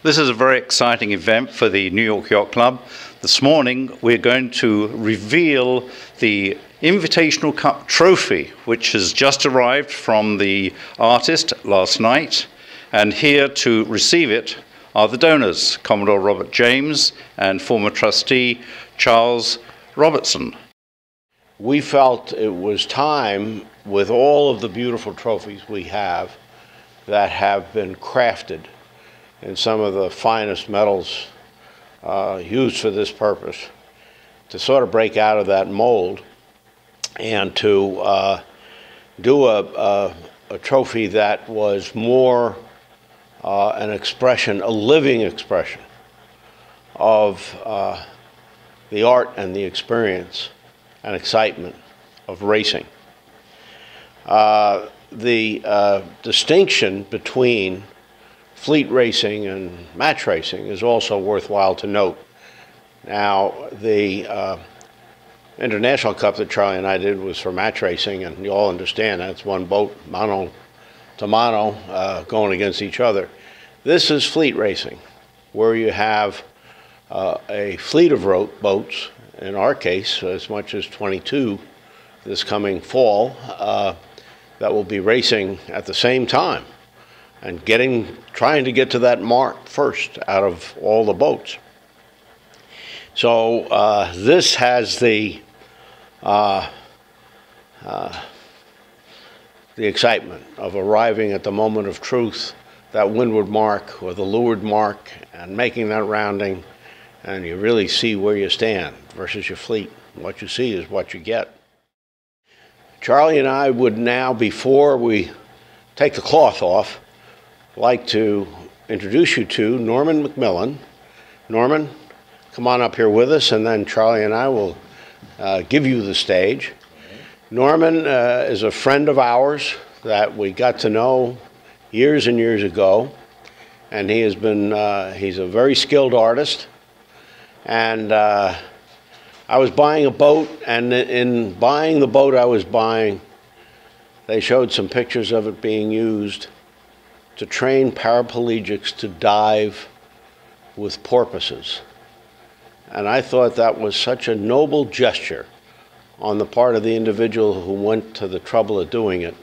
This is a very exciting event for the New York Yacht Club. This morning we're going to reveal the Invitational Cup trophy, which has just arrived from the artist last night. And here to receive it are the donors, Commodore Robert James and former trustee Charles Robertson. We felt it was time, with all of the beautiful trophies we have that have been crafted in some of the finest metals used for this purpose, to sort of break out of that mold and to do a trophy that was more an expression, a living expression of the art and the experience and excitement of racing. The distinction between fleet racing and match racing is also worthwhile to note. Now, the International Cup that Charlie and I did was for match racing, and you all understand that's one boat, mano to mano, going against each other. This is fleet racing, where you have a fleet of boats, in our case, as much as 22 this coming fall, that will be racing at the same time and trying to get to that mark first out of all the boats. So this has the excitement of arriving at the moment of truth, that windward mark or the leeward mark, and making that rounding, and you really see where you stand versus your fleet. What you see is what you get. Charlie and I would now, before we take the cloth off, like to introduce you to Norman McMillan. Norman, come on up here with us, and then Charlie and I will give you the stage. Norman is a friend of ours that we got to know years and years ago, and he has been, he's a very skilled artist. And I was buying a boat, and in buying the boat I was buying, they showed some pictures of it being used to train paraplegics to dive with porpoises. And I thought that was such a noble gesture on the part of the individual who went to the trouble of doing it.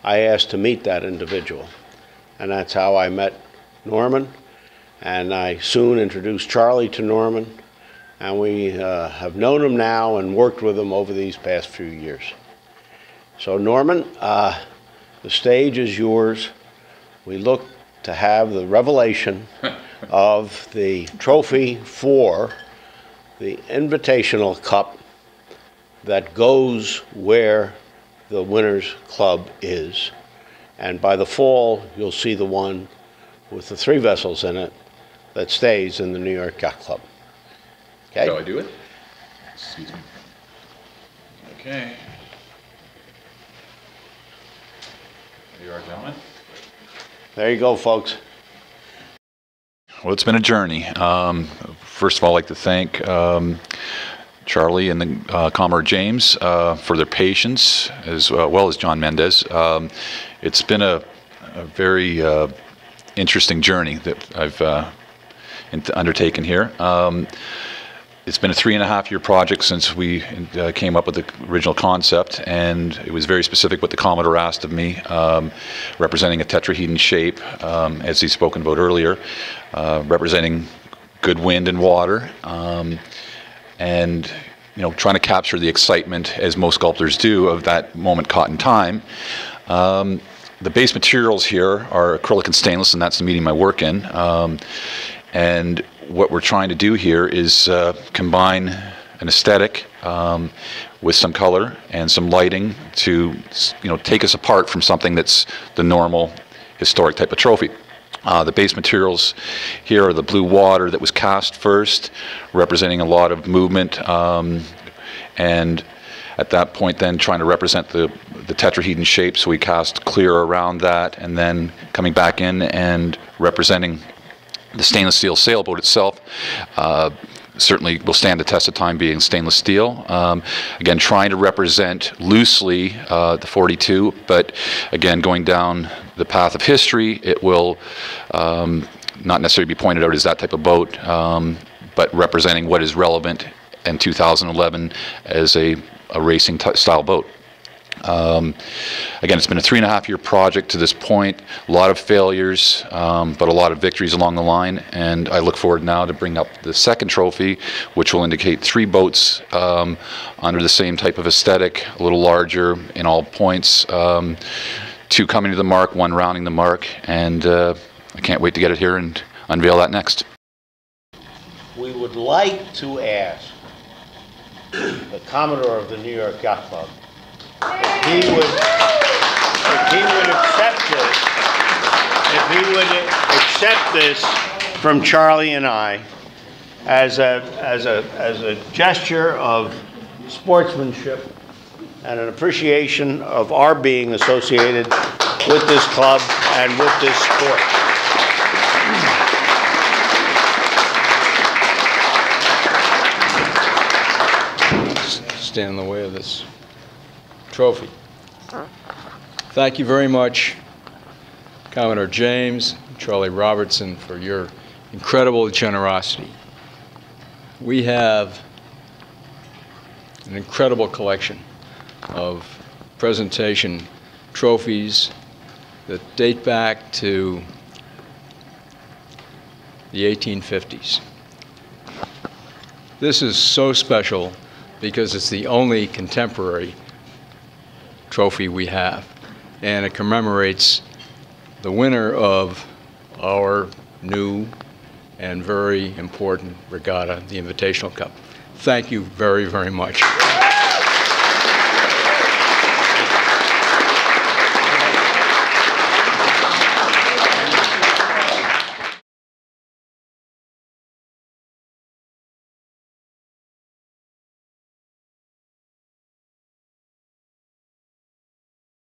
I asked to meet that individual, and that's how I met Norman. And I soon introduced Charlie to Norman, and we have known him now and worked with him over these past few years. So Norman, the stage is yours. We look to have the revelation of the trophy for the Invitational Cup that goes where the Winners Club is. And by the fall, you'll see the one with the 3 vessels in it that stays in the New York Yacht Club. Okay? Shall I do it? Excuse me. Okay. There you are, gentlemen. There you go, folks. Well, it's been a journey. First of all, I'd like to thank Charlie and the Commodore James for their patience, as well as John Mendez. It's been a very interesting journey that I've undertaken here. It's been a 3.5-year project since we came up with the original concept, and it was very specific what the Commodore asked of me, representing a tetrahedron shape, as he's spoken about earlier, representing good wind and water, and trying to capture the excitement, as most sculptors do, of that moment caught in time. The base materials here are acrylic and stainless, and that's the medium I work in. And what we're trying to do here is combine an aesthetic with some color and some lighting to take us apart from something that's the normal historic type of trophy. The base materials here are the blue water that was cast first, representing a lot of movement, and at that point then trying to represent the tetrahedron shape, so we cast clear around that, and then coming back in and representing the stainless steel sailboat itself. Certainly will stand the test of time being stainless steel. Again, trying to represent loosely the 42, but again, going down the path of history, it will not necessarily be pointed out as that type of boat, but representing what is relevant in 2011 as a racing style boat. Again, it's been a 3.5-year project to this point, a lot of failures, but a lot of victories along the line, and I look forward now to bring up the second trophy, which will indicate 3 boats under the same type of aesthetic, a little larger in all points, 2 coming to the mark, 1 rounding the mark, and I can't wait to get it here and unveil that next. We would like to ask the Commodore of the New York Yacht Club if he would accept this from Charlie and I as a gesture of sportsmanship and an appreciation of our being associated with this club and with this sport. Stand in the way of this trophy. Thank you very much, Commodore James, Charlie Robertson, for your incredible generosity. We have an incredible collection of presentation trophies that date back to the 1850s. This is so special because it's the only contemporary trophy we have, and it commemorates the winner of our new and very important regatta, the Invitational Cup. Thank you very, very much.